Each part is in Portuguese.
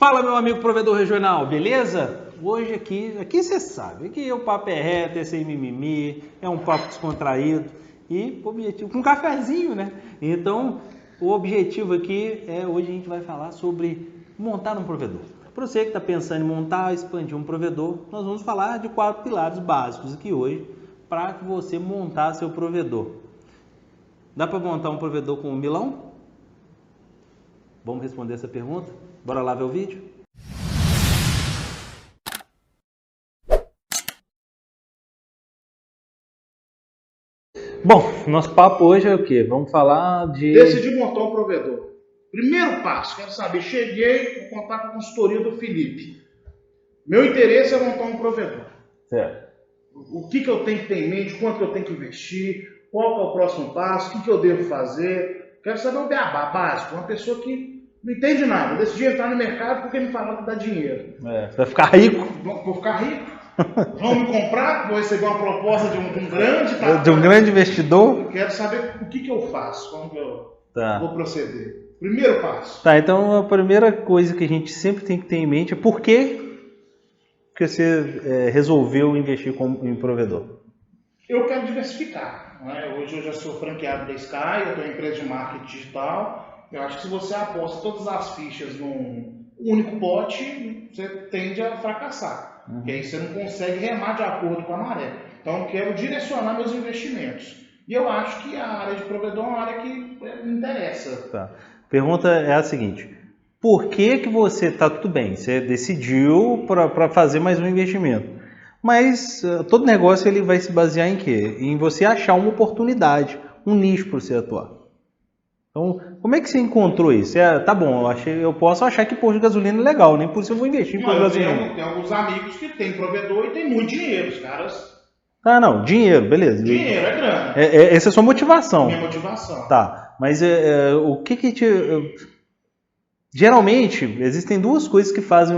Fala, meu amigo provedor regional, beleza? Hoje aqui você sabe, aqui o papo é reto, é sem mimimi, é um papo descontraído e objetivo, com um cafezinho, né? Então, o objetivo aqui é, hoje a gente vai falar sobre montar um provedor. Para você que está pensando em montar, expandir um provedor, nós vamos falar de 4 pilares básicos aqui hoje para que você montar seu provedor. Dá para montar um provedor com um milão? Vamos responder essa pergunta? Bora lá ver o vídeo? Bom, nosso papo hoje é o quê? Vamos falar de... Decidi montar um provedor. Primeiro passo, quero saber, cheguei, vou contar com a consultoria do Felipe. Meu interesse é montar um provedor. Certo. O que eu tenho que ter em mente, quanto eu tenho que investir, qual que é o próximo passo, o que eu devo fazer. Quero saber um beabá básico, uma pessoa que não entende nada. Eu decidi entrar no mercado porque me falaram que dá dinheiro. Você vai ficar rico? Vou ficar rico? Vão me comprar? Vou receber uma proposta de um grande... De um grande investidor? Eu quero saber o que eu faço, como que eu vou proceder. Primeiro passo. Tá, então a primeira coisa que a gente sempre tem que ter em mente é por que você resolveu investir em provedor? Eu quero diversificar. Né? Hoje eu já sou franqueado da Sky, eu tenho uma empresa de marketing digital. Eu acho que se você aposta todas as fichas num único pote, você tende a fracassar. Porque aí você não consegue remar de acordo com a maré. Então eu quero direcionar meus investimentos. E eu acho que a área de provedor é uma área que me interessa. Tá. A pergunta é a seguinte: por que você está tudo bem? Você decidiu para fazer mais um investimento, mas todo negócio ele vai se basear em quê? Em você achar uma oportunidade, um nicho para você atuar. Então, como é que você encontrou isso? Tá bom, eu posso achar que posto de gasolina é legal, nem por isso eu vou investir em posto de gasolina. Tem alguns amigos que têm provedor e tem muito dinheiro, os caras. Ah, não, dinheiro, beleza. Dinheiro é grana. Essa é a sua motivação. Minha motivação. Tá, mas o que te... Geralmente, existem duas coisas que fazem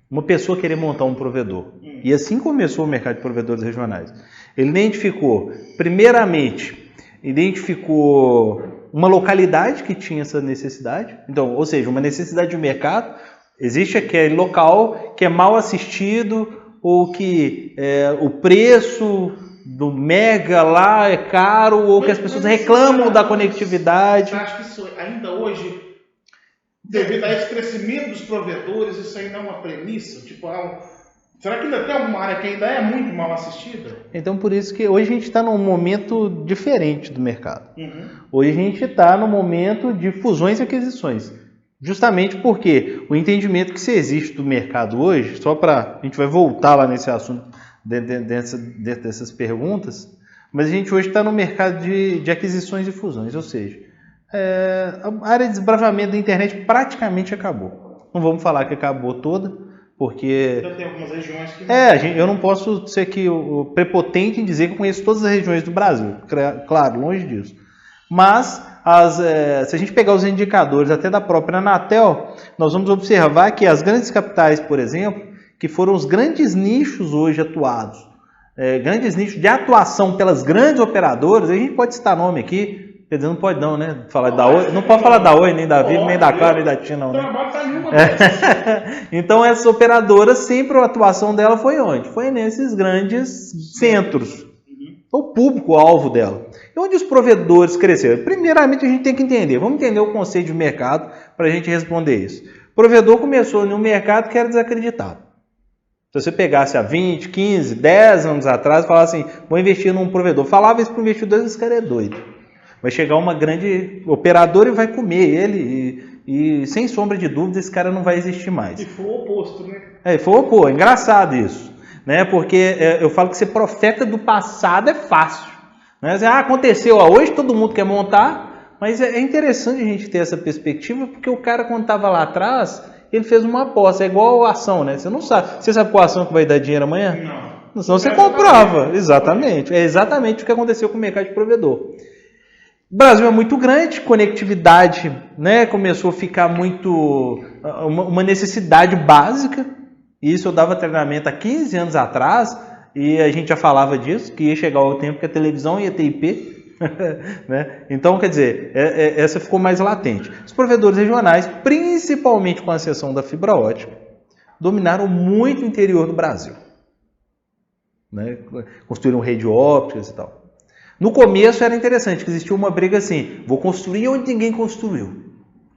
uma pessoa querer montar um provedor. E assim começou o mercado de provedores regionais. Ele primeiramente, identificou uma localidade que tinha essa necessidade. Então, ou seja, uma necessidade de mercado. Existe aquele local que é mal assistido, ou que o preço do mega lá é caro, ou que as pessoas reclamam da conectividade. Você acha que isso ainda hoje, devido a esse crescimento dos provedores, isso ainda é uma premissa? Tipo, será que ainda tem alguma área que ainda é muito mal assistida? Então, por isso que hoje a gente está num momento diferente do mercado. Hoje a gente está no momento de fusões e aquisições. Justamente porque o entendimento que se existe do mercado hoje, só para a gente vai voltar lá nesse assunto dentro dessas perguntas, mas a gente hoje está no mercado de aquisições e fusões, ou seja, a área de desbravamento da internet praticamente acabou. Não vamos falar que acabou toda, porque... Ainda tem algumas regiões que... eu não posso ser aqui o prepotente em dizer que eu conheço todas as regiões do Brasil, claro, longe disso. Mas, se a gente pegar os indicadores até da própria Anatel, nós vamos observar que as grandes capitais, por exemplo, que foram os grandes nichos hoje atuados, grandes nichos de atuação pelas grandes operadoras, a gente pode citar nome aqui, quer dizer, não pode não, né? Falar da Oi, não pode falar da Oi, nem da Vivo, nem da Claro, nem da TIM, não. Né? Então, essas operadoras, sempre a atuação dela foi onde? Foi nesses grandes centros. O público-alvo dela. E onde os provedores cresceram? Primeiramente, a gente tem que entender. Vamos entender o conceito de mercado para a gente responder isso. O provedor começou em um mercado que era desacreditado. Se você pegasse há 20, 15, 10 anos atrás e falasse assim, vou investir num provedor. Falava isso para o investidor, esse cara é doido. Vai chegar uma grande operadora e vai comer ele. E sem sombra de dúvida, esse cara não vai existir mais. E foi o oposto, né? Foi o oposto. Engraçado isso. Né? Porque eu falo que ser profeta do passado é fácil. Né? Aconteceu hoje, todo mundo quer montar, mas é interessante a gente ter essa perspectiva, porque o cara, quando estava lá atrás, ele fez uma aposta, é igual a ação, né? Você não sabe. Você sabe qual ação que vai dar dinheiro amanhã? Não. Senão você comprava. Exatamente. É exatamente o que aconteceu com o mercado de provedor. O Brasil é muito grande, conectividade, né? Começou a ficar uma necessidade básica. Isso eu dava treinamento há 15 anos atrás e a gente já falava disso, que ia chegar o tempo que a televisão ia ter IP. Né? Então, quer dizer, essa ficou mais latente. Os provedores regionais, principalmente com a exceção da fibra ótica, dominaram muito o interior do Brasil. Né? Construíram rede ópticas e tal. No começo era interessante, que existia uma briga assim, vou construir onde ninguém construiu.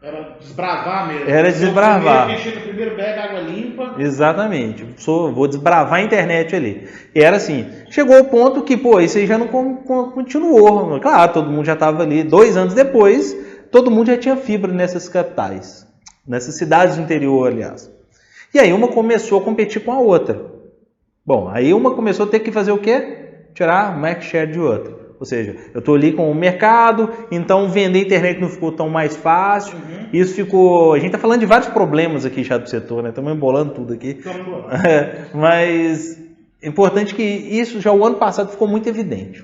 Era desbravar mesmo. Era desbravar. Primeiro pega água limpa. Exatamente. Vou desbravar a internet ali. E era assim. Chegou o ponto que, pô, isso aí já não continuou. Claro, todo mundo já estava ali. 2 anos depois, todo mundo já tinha fibra nessas capitais. Nessas cidades do interior, aliás. E aí uma começou a competir com a outra. Bom, aí uma começou a ter que fazer o quê? Tirar market share de outra. Ou seja, eu estou ali com o mercado, então vender internet não ficou tão mais fácil. Isso ficou... A gente está falando de vários problemas aqui já do setor, né? Estamos embolando tudo aqui. Mas é importante que isso já o ano passado ficou muito evidente.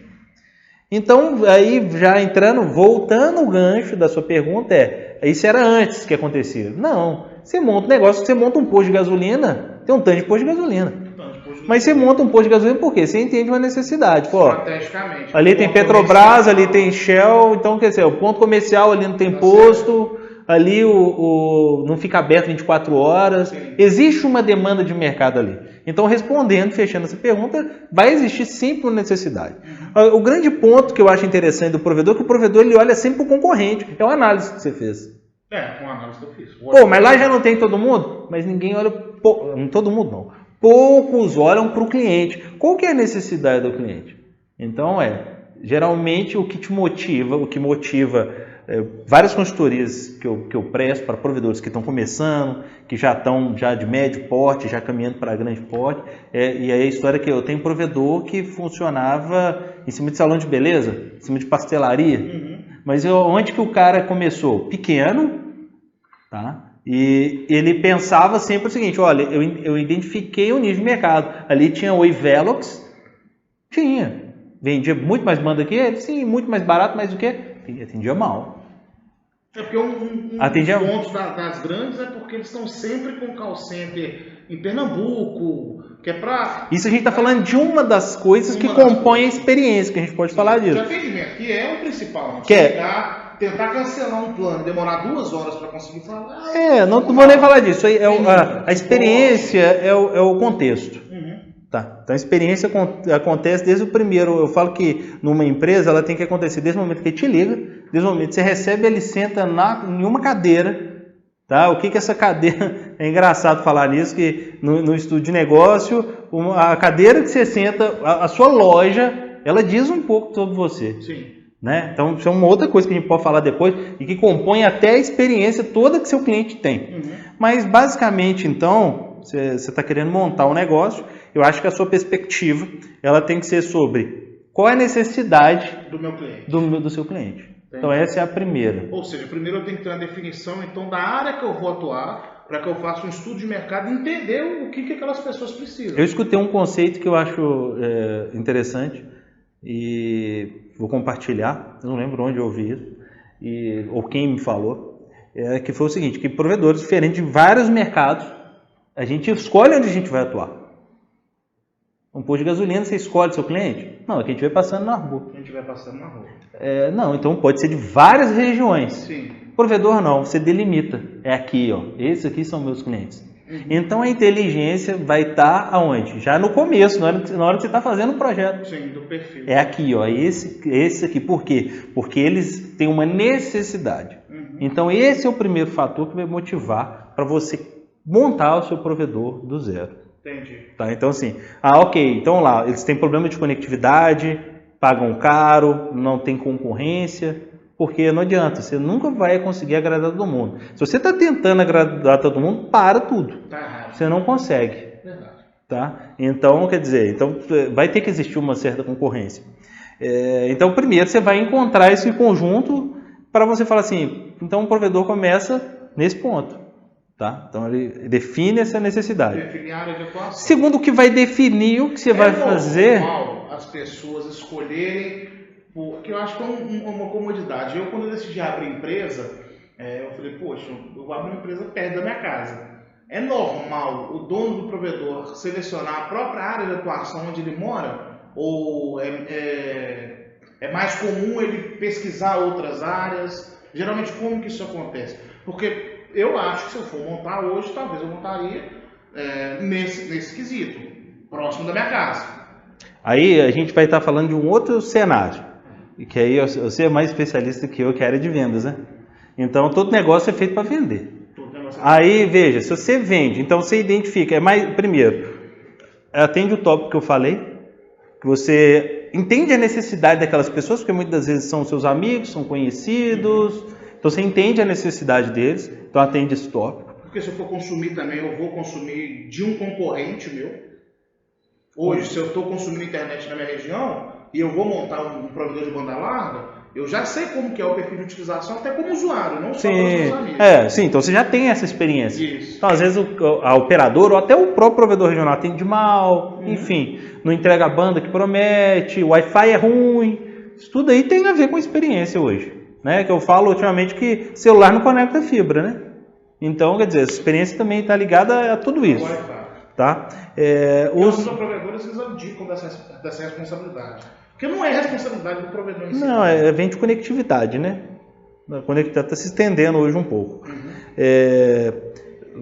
Então, aí já entrando, voltando o gancho da sua pergunta, isso era antes que acontecia. Não, você monta um negócio, você monta um posto de gasolina, tem um tanto de posto de gasolina. Mas você monta um posto de gasolina por quê? Você entende uma necessidade. Pô, estrategicamente. Ali tem Petrobras, ali tem Shell, então quer dizer, o ponto comercial ali não tem posto, ali não fica aberto 24 horas. Sim. Existe uma demanda de mercado ali. Então, respondendo, fechando essa pergunta, vai existir sempre uma necessidade. O grande ponto que eu acho interessante do provedor é que o provedor ele olha sempre para o concorrente. É uma análise que você fez. Uma análise que eu fiz. Pô, mas lá já não tem todo mundo? Mas ninguém olha... todo mundo não. Poucos olham para o cliente. Qual que é a necessidade do cliente? Então, geralmente o que te motiva, várias consultorias que eu presto para provedores que estão começando, que já estão de médio porte, já caminhando para grande porte, e aí a história que eu tenho provedor que funcionava em cima de salão de beleza, em cima de pastelaria, mas onde que o cara começou? Pequeno, tá? E ele pensava sempre o seguinte, olha, eu identifiquei o nicho de mercado. Ali tinha o Velox, vendia muito mais banda que ele, sim, muito mais barato, mas o quê? Atendia mal. Porque dos pontos das grandes é porque eles estão sempre com call center em Pernambuco, que é para... Isso a gente está falando de uma das coisas que compõe a experiência, que a gente pode falar disso. O atendimento, que é o principal. Tentar cancelar um plano, demorar 2 horas para conseguir falar. Não vou nem falar disso. A experiência é o contexto. Tá. Então a experiência acontece desde o primeiro. Eu falo que numa empresa ela tem que acontecer desde o momento que ele te liga, desde o momento que você recebe, ele senta em uma cadeira. Tá? O que essa cadeira... É engraçado falar nisso, que no estudo de negócio, a cadeira que você senta, a sua loja, ela diz um pouco sobre você. Sim. Né? Então, isso é uma outra coisa que a gente pode falar depois e que compõe até a experiência toda que seu cliente tem. Mas, basicamente, então, você está querendo montar um negócio, eu acho que a sua perspectiva ela tem que ser sobre qual é a necessidade do meu cliente, do seu cliente. Entendi. Então, essa é a primeira. Ou seja, primeiro eu tenho que ter uma definição então, da área que eu vou atuar, para que eu faça um estudo de mercado e entender o que aquelas pessoas precisam. Eu escutei um conceito que eu acho interessante, e vou compartilhar, eu não lembro onde eu ouvi isso, ou quem me falou, que foi o seguinte, que provedores diferentes de vários mercados, a gente escolhe onde a gente vai atuar. Um posto de gasolina, você escolhe seu cliente? Não, é quem estiver passando na rua. Quem estiver passando na rua. Não, então pode ser de várias regiões. Sim. Provedor não, você delimita. É aqui, ó. Esses aqui são meus clientes. Então a inteligência vai estar aonde? Já no começo, na hora que você está fazendo o projeto. Sim, do perfil. É aqui, ó, esse aqui. Por quê? Porque eles têm uma necessidade. Então esse é o primeiro fator que vai motivar para você montar o seu provedor do zero. Entendi. Tá? Então assim, ok, então lá, eles têm problema de conectividade, pagam caro, não tem concorrência. Porque não adianta, você nunca vai conseguir agradar todo mundo. Se você está tentando agradar todo mundo, para tudo. Tá errado. Você não consegue. Verdade. Tá? Então, quer dizer, vai ter que existir uma certa concorrência. Então, primeiro você vai encontrar esse conjunto para você falar assim, então o provedor começa nesse ponto. Tá? Então, ele define essa necessidade. Definir a área de atuação. Segundo, o que vai definir o que você vai fazer... normal as pessoas escolherem... Porque eu acho que é uma comodidade. Quando eu decidi abrir empresa, eu falei, poxa, eu vou abrir uma empresa perto da minha casa. É normal o dono do provedor selecionar a própria área de atuação onde ele mora? Ou É mais comum ele pesquisar outras áreas? Geralmente, como que isso acontece? Porque eu acho que se eu for montar hoje, talvez eu montaria nesse quesito, próximo da minha casa. Aí a gente vai estar falando de um outro cenário, que aí você é mais especialista que eu, que é a área de vendas, né? Então, todo negócio é feito para vender. Aí, veja, se você vende, então você identifica, primeiro, atende o tópico que eu falei, que você entende a necessidade daquelas pessoas, porque muitas das vezes são seus amigos, são conhecidos, então você entende a necessidade deles, então atende esse tópico. Porque se eu for consumir também, eu vou consumir de um concorrente meu. Hoje, se eu estou consumindo internet na minha região e eu vou montar um provedor de banda larga, eu já sei como que é o perfil de utilização, até como usuário, não só para os meus amigos. Sim, então você já tem essa experiência. Isso. Então, às vezes, a operadora ou até o próprio provedor regional atende mal, enfim, não entrega a banda que promete, o Wi-Fi é ruim. Isso tudo aí tem a ver com experiência hoje. Né? Que eu falo ultimamente que celular não conecta fibra, né? Então, quer dizer, essa experiência também está ligada a tudo isso. Tá? Os provedores eles abdicam dessa responsabilidade. Porque não é responsabilidade do provedor em si. Não, vem de conectividade, né? A conectividade está se estendendo hoje um pouco.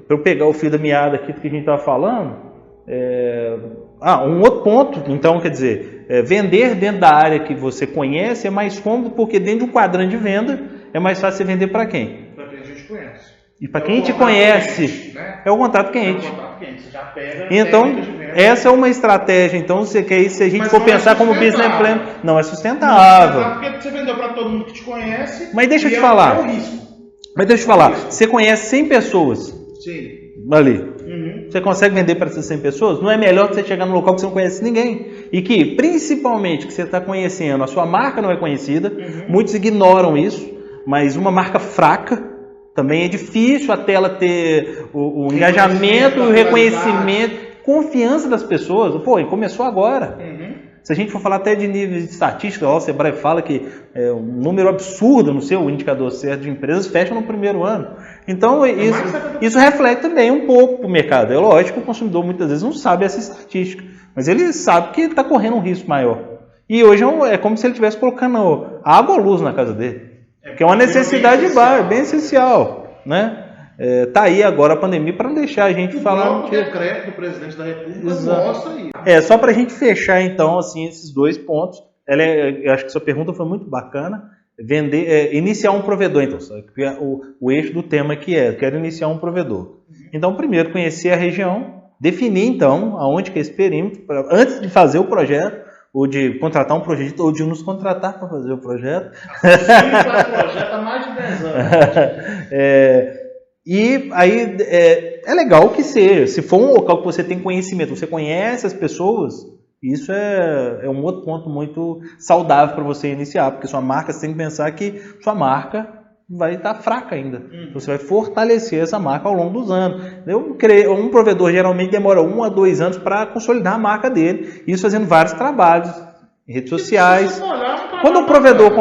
Para eu pegar o fio da meada aqui do que a gente estava falando, um outro ponto, então, quer dizer, vender dentro da área que você conhece é mais cômodo, porque dentro de um quadrante de venda é mais fácil você vender para quem? Para quem a gente conhece. E para quem te conhece, quente, né? é o contato quente. É o contato quente, você já pega. Então, essa é uma estratégia. Então, se a gente for pensar como business plan, não é sustentável. Porque você vendeu para todo mundo que te conhece. Mas deixa eu te falar. É um risco. Mas deixa eu te falar. Você conhece 100 pessoas. Sim. Ali. Você consegue vender para essas 100 pessoas? Não é melhor que você chegar num local que você não conhece ninguém? E que, principalmente, que você está conhecendo, a sua marca não é conhecida. Muitos ignoram isso. Mas uma marca fraca também é difícil até ela ter o engajamento, o reconhecimento, confiança das pessoas. Pô, e começou agora. Se a gente for falar até de nível de estatística, o Sebrae fala que um número absurdo no seu indicador certo de empresas fecha no primeiro ano. Então, isso reflete também um pouco para o mercado. É lógico que o consumidor muitas vezes não sabe essa estatística, mas ele sabe que está correndo um risco maior. E hoje é como se ele estivesse colocando água ou luz na casa dele. Que é uma necessidade bem essencial, né? Tá aí agora a pandemia para não deixar a gente falar. O decreto do presidente da República mostra isso. Só para a gente fechar então assim esses dois pontos. Eu acho que sua pergunta foi muito bacana. Iniciar um provedor, então, o eixo do tema que eu quero iniciar um provedor. Então, primeiro conhecer a região, definir então aonde que é esse perímetro antes de fazer o projeto. Ou de contratar um projeto, ou de nos contratar para fazer o projeto. Faz projeto há mais de 10 anos. E aí é legal que seja. Se for um local que você tem conhecimento, você conhece as pessoas, isso é um outro ponto muito saudável para você iniciar, porque sua marca, você tem que pensar que sua marca vai estar fraca ainda. Então, você vai fortalecer essa marca ao longo dos anos. Um provedor geralmente demora 1 a 2 anos para consolidar a marca dele, isso fazendo vários trabalhos em redes sociais. Quando o provedor,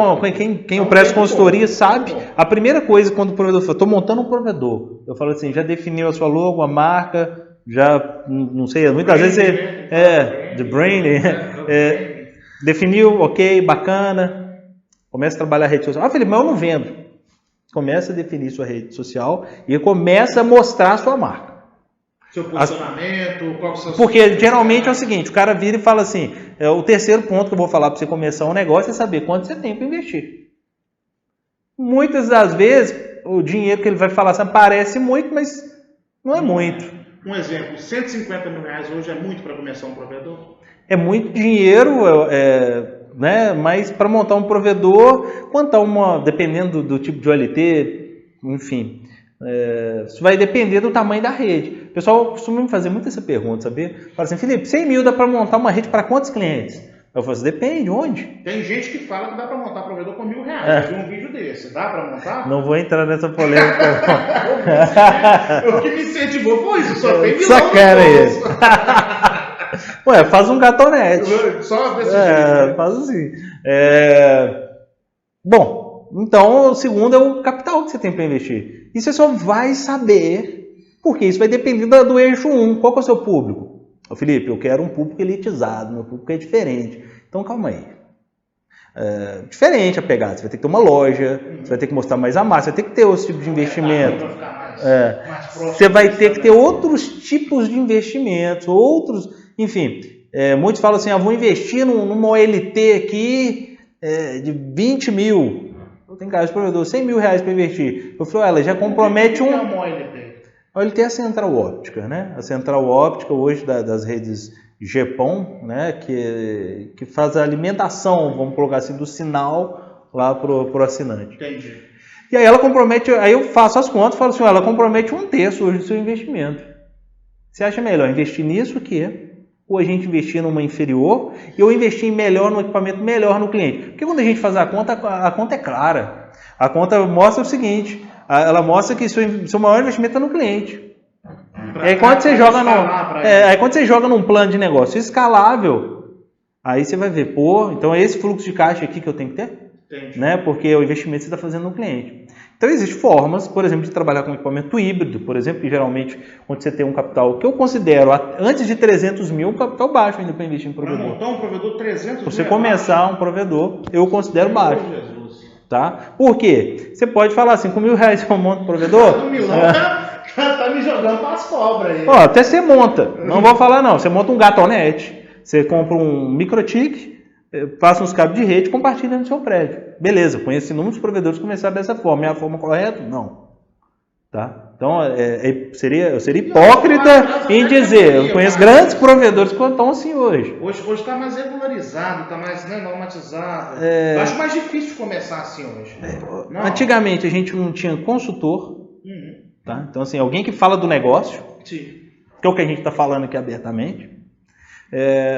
quem oferece consultoria sabe, a primeira coisa quando o provedor fala, estou montando um provedor, eu falo assim, já definiu a sua logo, a marca, já, não sei, muitas vezes de branding, definiu, ok, bacana, começa a trabalhar a rede social. Felipe, mas eu não vendo. Começa a definir sua rede social e começa a mostrar a sua marca. Seu posicionamento, qual que são os Porque geralmente é o seguinte, o cara vira e fala assim, o terceiro ponto que eu vou falar para você começar um negócio é saber quanto você tem para investir. Muitas das vezes, o dinheiro que ele vai falar assim, parece muito, mas não é muito. Um exemplo, R$150 mil hoje é muito para começar um provedor? É muito dinheiro, né? Mas para montar um provedor, dependendo do tipo de OLT, enfim, isso vai depender do tamanho da rede. O pessoal costuma me fazer muito essa pergunta, sabia? Fala assim, Felipe, 100 mil dá para montar uma rede para quantos clientes? Eu falo assim, depende, onde? Tem gente que fala que dá para montar provedor com R$1.000. Eu vi um vídeo desse, dá para montar? Não vou entrar nessa polêmica. O que me incentivou foi isso, só tem vilão. Sacana isso. Ué, faz um gatonete. Só desse jeito. Faz assim. Bom, então o segundo é o capital que você tem para investir. E você só vai saber, porque isso vai depender do eixo 1. Qual que é o seu público? Felipe, eu quero um público elitizado, meu público é diferente. Então calma aí. diferente a pegada. Você vai ter que ter uma loja, você vai ter que mostrar mais a marca, você vai ter que ter outro tipo de investimento. Você vai ter que ter outros tipos de investimentos, enfim. Muitos falam assim, vou investir numa OLT aqui de 20 mil. Tem casos de provedor, 100 mil reais para investir. Eu falo, ela já compromete A OLT é a central óptica, né? A central óptica hoje das redes GPON, né? Que faz a alimentação, vamos colocar assim, do sinal lá pro assinante. Entendi. E aí ela compromete, aí eu faço as contas e falo assim, ela compromete 1/3 hoje do seu investimento. Você acha melhor investir nisso ou a gente investir numa inferior e eu investir melhor no equipamento melhor no cliente? Porque quando a gente faz a conta é clara. A conta mostra o seguinte, ela mostra que seu maior investimento é no cliente. Aí quando você joga num plano de negócio escalável, aí você vai ver, então é esse fluxo de caixa aqui que eu tenho que ter? Né? Porque o investimento você está fazendo no cliente. Então existem formas, por exemplo, de trabalhar com equipamento híbrido, por exemplo, que geralmente quando você tem um capital que eu considero antes de 300 mil, um capital baixo ainda para investir em provedor. Para montar um provedor 300 mil. Você começar um provedor, eu considero baixo. Tá? Por quê? Você pode falar assim, com R$1.000 eu monto um provedor? O Milão tá me jogando para as cobras aí. Até você monta, não vou falar não, você monta um gatonete, você compra um microtik, passa uns cabos de rede e compartilha no seu prédio. Beleza, conheço inúmeros provedores que começaram dessa forma. É a forma correta? Não. Tá? Então, eu seria hipócrita em dizer, eu conheço grandes provedores que estão assim hoje. Hoje está mais regularizado, está mais normatizado. Eu acho mais difícil começar assim hoje. Antigamente a gente não tinha consultor. Tá? Então, assim, alguém que fala do negócio, que é o que a gente está falando aqui abertamente.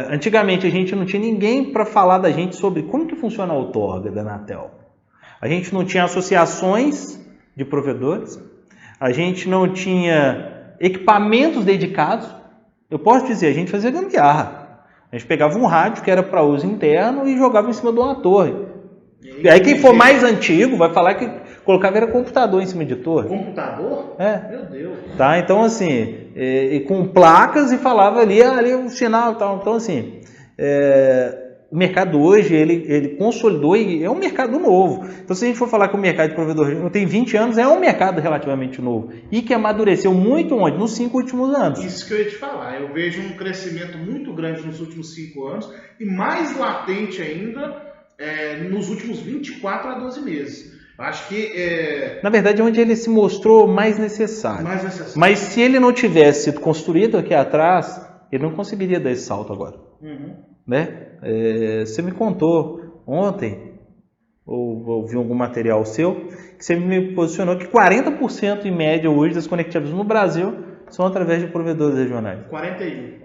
Antigamente a gente não tinha ninguém para falar da gente sobre como que funciona a outorga da Anatel. A gente não tinha associações de provedores, a gente não tinha equipamentos dedicados. Eu posso dizer, a gente fazia gambiarra. A gente pegava um rádio que era para uso interno e jogava em cima de uma torre. E aí quem for mais antigo vai falar que colocava era computador em cima de torre. Computador? Meu Deus. Tá, então assim, com placas e falava ali o sinal e tal. Então assim, o mercado hoje, ele consolidou e é um mercado novo. Então se a gente for falar que o mercado de provedor tem 20 anos, é um mercado relativamente novo. E que amadureceu muito onde? Nos 5 últimos anos. Isso que eu ia te falar. Eu vejo um crescimento muito grande nos últimos 5 anos e mais latente ainda nos últimos 24 a 12 meses. Acho que na verdade é onde ele se mostrou mais necessário. Mas se ele não tivesse sido construído aqui atrás, ele não conseguiria dar esse salto agora. Né? Você me contou ontem, ou vi algum material seu, que você me posicionou que 40% em média hoje das conectividades no Brasil são através de provedores regionais. 41%.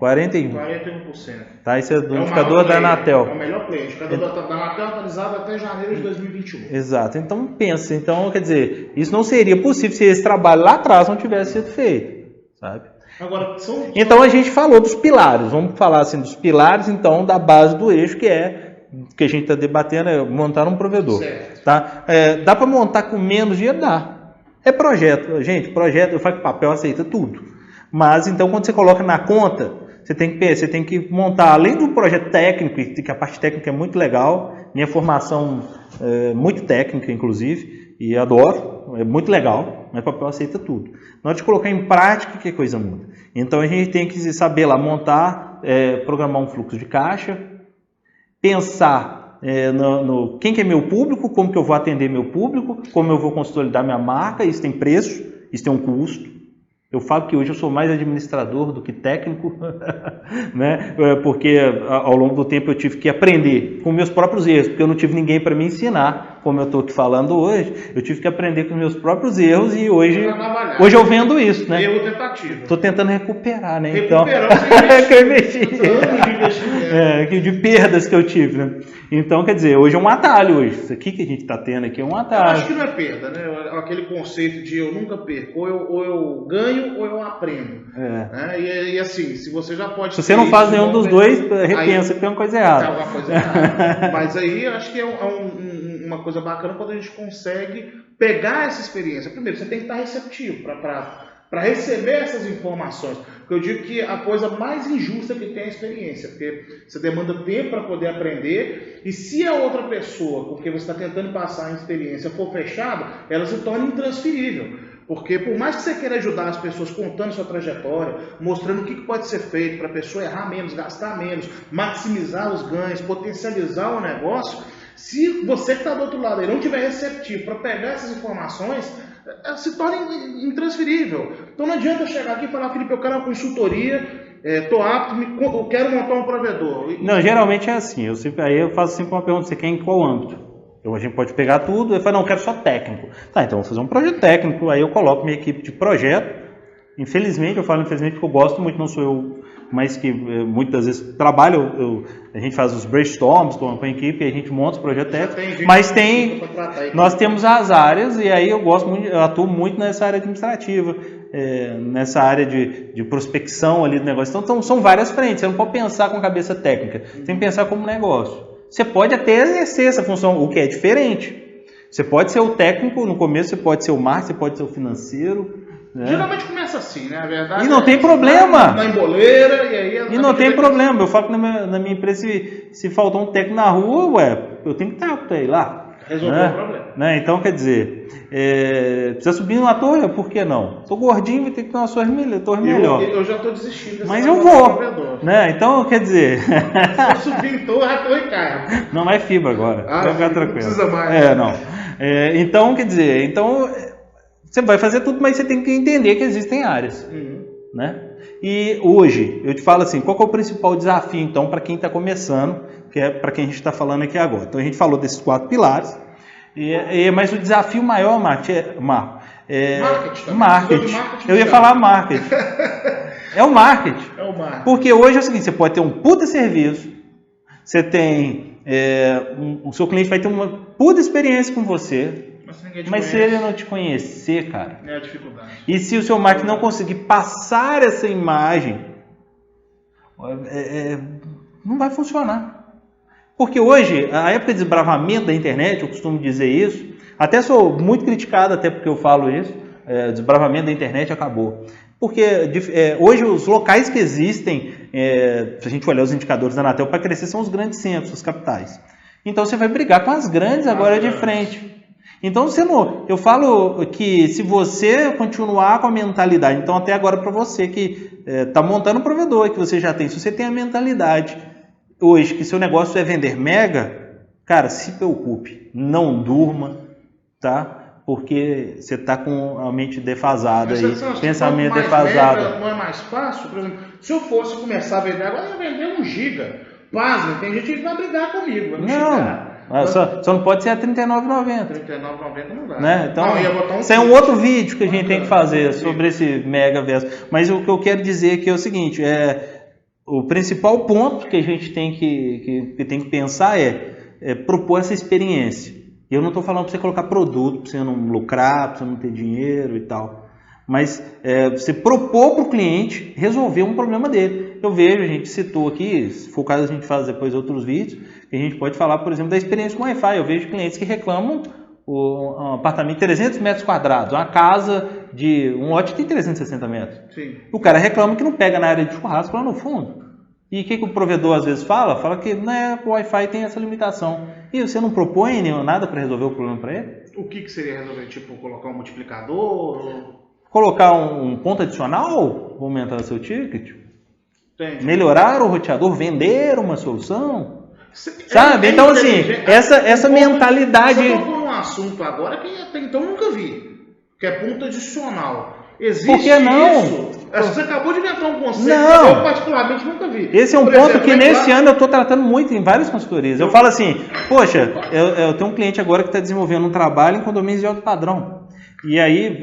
Tá, esse é do indicador da Anatel. É o melhor play. O indicador da Anatel atualizado até janeiro de 2021. Exato. Então pensa, quer dizer, isso não seria possível se esse trabalho lá atrás não tivesse sido feito, sabe? Agora, então a gente falou dos pilares. Vamos falar assim dos pilares, então, da base do eixo, que a gente está debatendo, montar um provedor. Certo. Tá? Dá para montar com menos dinheiro? Dá. É projeto. Gente, projeto, eu falo que papel aceita tudo. Mas, então, quando você coloca na conta, você tem que montar, além do projeto técnico, que a parte técnica é muito legal, minha formação é muito técnica, inclusive, e adoro, é muito legal, mas papel aceita tudo. Na hora de colocar em prática, que coisa muda? Então, a gente tem que saber lá montar, programar um fluxo de caixa, pensar no quem que é meu público, como que eu vou atender meu público, como eu vou consolidar minha marca, isso tem preço, isso tem um custo. Eu falo que hoje eu sou mais administrador do que técnico, né? Porque ao longo do tempo eu tive que aprender com meus próprios erros, porque eu não tive ninguém para me ensinar, como eu estou aqui falando hoje, eu tive que aprender com meus próprios erros e hoje eu vendo isso, né? Erro tentativo. Estou tentando recuperar, né? Recuperar que eu investi. De perdas que eu tive, né? Então, quer dizer, hoje é um atalho hoje. Isso aqui que a gente está tendo aqui é um atalho. Eu acho que não é perda, né? Aquele conceito de eu nunca perco, ou eu ganho ou eu aprendo. Né? E assim, se você já pode... Se você não faz nenhum dos dois, repensa que tem uma coisa errada. Tem alguma coisa errada. Mas aí eu acho que uma coisa bacana quando a gente consegue pegar essa experiência. Primeiro, você tem que estar receptivo para para receber essas informações. Porque eu digo que a coisa mais injusta que tem é a experiência, porque você demanda tempo para poder aprender, e se a outra pessoa, porque você está tentando passar a experiência, for fechada, ela se torna intransferível. Porque por mais que você queira ajudar as pessoas contando sua trajetória, mostrando o que pode ser feito para a pessoa errar menos, gastar menos, maximizar os ganhos, potencializar o negócio, se você que está do outro lado aí não tiver receptivo para pegar essas informações, se torna intransferível. Então não adianta eu chegar aqui e falar, Felipe, eu quero uma consultoria, estou apto, eu quero montar um provedor. Não, geralmente é assim. Aí eu faço sempre uma pergunta, você quer em qual âmbito? A gente pode pegar tudo, eu falo, não, eu quero só técnico. Tá, então eu vou fazer um projeto técnico, aí eu coloco minha equipe de projeto. Infelizmente, eu falo infelizmente porque eu gosto muito, não sou eu, mas que muitas vezes trabalho, a gente faz os brainstorms com a equipe, a gente monta os projetos técnicos, mas nós temos as áreas, e aí eu gosto muito, eu atuo muito nessa área administrativa, nessa área de prospecção ali do negócio. Então são várias frentes, você não pode pensar com a cabeça técnica, você tem que pensar como negócio. Você pode até exercer essa função, o que é diferente. Você pode ser o técnico no começo, você pode ser o marketing, você pode ser o financeiro. Né? Geralmente começa assim, né? A verdade e não tem problema. Na emboleira, e aí... E não tem problema. Eu falo que na minha empresa, se faltar um técnico na rua, eu tenho que estar apto aí lá. Resolver o problema. Né? Então, quer dizer, precisa subir numa torre, por que não? Estou gordinho, vou ter que ter uma torre melhor. Eu já estou desistindo dessa. Mas eu vou. Né? Então, quer dizer... Se eu subir em torre, a torre cai. Não é fibra agora. Vai ficar tranquilo. Não precisa mais. Não. Então, quer dizer, você vai fazer tudo, mas você tem que entender que existem áreas. Né? E hoje, eu te falo assim, qual que é o principal desafio, então, para quem está começando, que é para quem a gente está falando aqui agora. Então, a gente falou desses 4 pilares, mas o desafio maior, Marco, marketing. Eu ia falar marketing. É o marketing. Porque hoje é o seguinte, você pode ter um puta serviço, você tem... o seu cliente vai ter uma puta experiência com você, mas se ele não te conhecer, cara... É a dificuldade. E se o seu marketing não conseguir passar essa imagem, não vai funcionar. Porque hoje, a época de desbravamento da internet, eu costumo dizer isso, até sou muito criticado, até porque eu falo isso, desbravamento da internet acabou. Porque hoje os locais que existem, se a gente olhar os indicadores da Anatel, para crescer são os grandes centros, as capitais. Então você vai brigar com as grandes agora de frente. Então eu falo que se você continuar com a mentalidade, então até agora para você que está montando um provedor, que você já tem, se você tem a mentalidade hoje que seu negócio é vender mega, cara, se preocupe, não durma, tá? Porque você está com a mente defasada aí, pensamento defasado. Não é mais fácil? Por exemplo, se eu fosse começar a vender agora, eu ia vender 1 giga. Pasme, tem gente que vai brigar comigo. Só não pode ser a R$ 39,90. R$ 39,90 não dá. Né? Então, não, ia botar isso é um outro vídeo que a gente tem que fazer sobre esse mega verso. Mas o que eu quero dizer aqui é o seguinte, o principal ponto que a gente tem que pensar é propor essa experiência. Eu não estou falando para você colocar produto, para você não lucrar, para você não ter dinheiro e tal. Mas você propor para o cliente resolver um problema dele. Eu vejo, a gente citou aqui, se for o caso a gente faz depois outros vídeos, que a gente pode falar, por exemplo, da experiência com Wi-Fi. Eu vejo clientes que reclamam um apartamento de 300 metros quadrados, uma casa de um lote tem 360 metros. Sim. O cara reclama que não pega na área de churrasco lá no fundo. E o que o provedor às vezes fala? Fala que o Wi-Fi tem essa limitação. E você não propõe nada para resolver o problema para ele? O que seria resolver? Tipo, colocar um multiplicador? Colocar um ponto adicional? Aumentar seu ticket? Entendi. Melhorar o roteador? Vender uma solução? Sabe? Então, assim, essa mentalidade... Você tocou num assunto agora que até então eu nunca vi, que é ponto adicional. Existe Por que não? isso? Você acabou de inventar um conceito não. que eu particularmente nunca vi. Esse é um ponto que nesse ano eu estou tratando muito em várias consultorias. Eu falo assim, poxa, eu tenho um cliente agora que está desenvolvendo um trabalho em condomínios de alto padrão. E aí,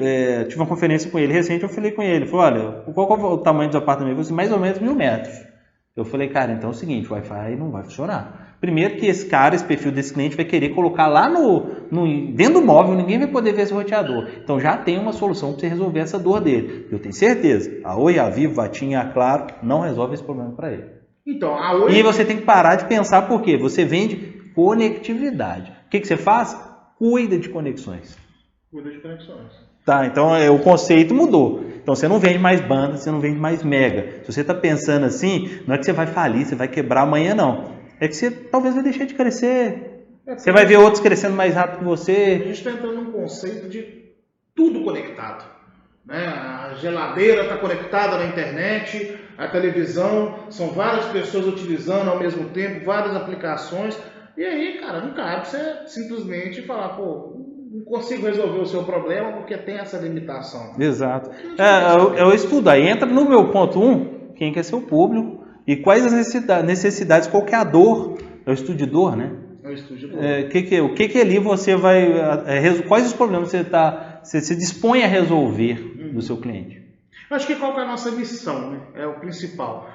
tive uma conferência com ele recente, eu falei com ele, falei, olha, qual é o tamanho dos apartamentos? Ele falou assim, mais ou menos 1000 metros. Eu falei, cara, então é o seguinte, o Wi-Fi não vai funcionar. Primeiro que esse perfil desse cliente vai querer colocar lá dentro do móvel, ninguém vai poder ver esse roteador. Então já tem uma solução para você resolver essa dor dele. Eu tenho certeza, a Oi, a Vivo, a TIM e a Claro não resolve esse problema para ele. Então, a Oi... E você tem que parar de pensar por quê? Você vende conectividade. O que você faz? Cuida de conexões. Cuida de conexões. Tá, então o conceito mudou. Então você não vende mais banda, você não vende mais mega. Se você está pensando assim, não é que você vai falir, você vai quebrar amanhã, não. É que você talvez vai deixar de crescer. Você vai ver outros crescendo mais rápido que você. A gente está entrando num conceito de tudo conectado. Né? A geladeira está conectada na internet, a televisão, são várias pessoas utilizando ao mesmo tempo, várias aplicações. E aí, cara, não cabe você simplesmente falar, pô, não consigo resolver o seu problema porque tem essa limitação. Exato. Eu estudo. Aí entra no meu ponto 1, quem quer ser o público e quais as necessidades, qual que é a dor. É o estudo de dor, né? É o estudo de dor. O que ali você vai... quais os problemas você se dispõe a resolver do seu cliente? Acho que qual que é a nossa missão, né? É o principal.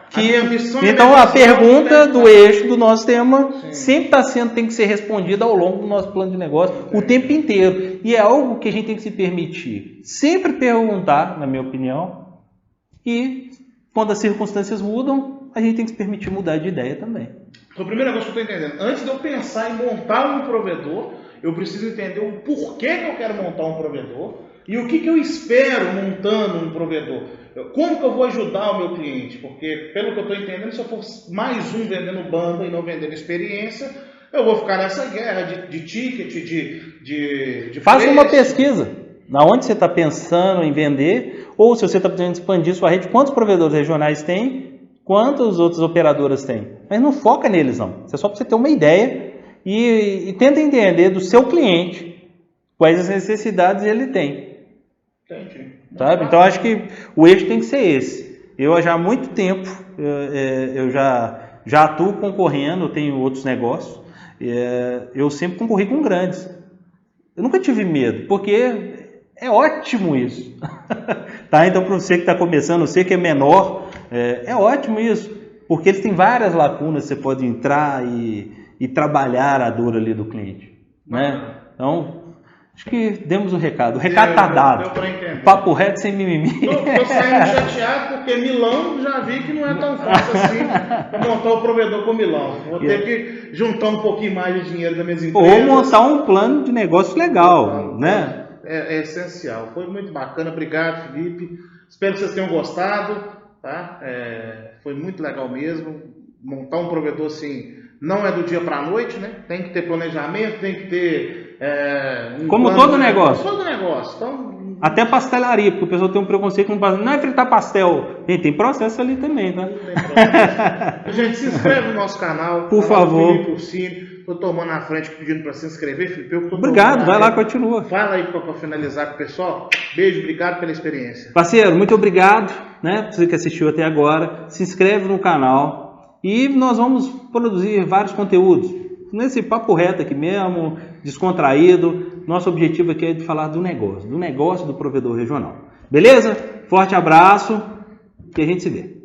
Então a pergunta do eixo do nosso tema sempre tem que ser respondida ao longo do nosso plano de negócio, o tempo inteiro. E é algo que a gente tem que se permitir sempre perguntar, na minha opinião, e quando as circunstâncias mudam, a gente tem que se permitir mudar de ideia também. Então, a primeira coisa que eu estou entendendo, antes de eu pensar em montar um provedor, eu preciso entender o porquê que eu quero montar um provedor e o que eu espero montando um provedor. Como que eu vou ajudar o meu cliente? Porque, pelo que eu estou entendendo, se eu for mais um vendendo banda e não vendendo experiência, eu vou ficar nessa guerra de ticket, de Faça preço. uma pesquisa. Na onde você está pensando em vender, ou se você está pretendendo expandir sua rede, quantos provedores regionais tem, quantas outras operadoras tem. Mas não foca neles, não. Isso é só para você ter uma ideia e tenta entender do seu cliente quais as necessidades ele tem. Entendi. Sabe? Então acho que o eixo tem que ser esse. Eu já há muito tempo eu já atuo concorrendo, eu tenho outros negócios, eu sempre concorri com grandes. Eu nunca tive medo, porque é ótimo isso. Tá? Então para você que está começando, você que é menor, é ótimo isso, porque eles têm várias lacunas, você pode entrar e trabalhar a dor ali do cliente. Né? Então acho que demos o recado. O recado está dado. Deu para entender. Papo reto sem mimimi. Estou saindo chateado porque Milão já vi que não é tão fácil assim para montar o provedor com Milão. Vou ter que juntar um pouquinho mais de dinheiro das minhas empresas. Ou montar um plano de negócio legal, né? É essencial. Foi muito bacana. Obrigado, Felipe. Espero que vocês tenham gostado. Tá? Foi muito legal mesmo. Montar um provedor assim não é do dia para a noite, né? Tem que ter planejamento, tem que ter... Como todo negócio. Todo negócio. Então, até pastelaria, porque o pessoal tem um preconceito com não é fritar pastel. Tem processo ali também, tá? Gente, se inscreve no nosso canal. Por favor. Felipe Ursini. Estou tomando na frente pedindo para se inscrever, Felipe. Obrigado, vai lá, continua. Fala aí para finalizar com o pessoal. Beijo, obrigado pela experiência. Parceiro, muito obrigado, né? Você que assistiu até agora. Se inscreve no canal e nós vamos produzir vários conteúdos. Nesse papo reto aqui mesmo, descontraído. Nosso objetivo aqui é de falar do negócio do provedor regional. Beleza? Forte abraço e a gente se vê.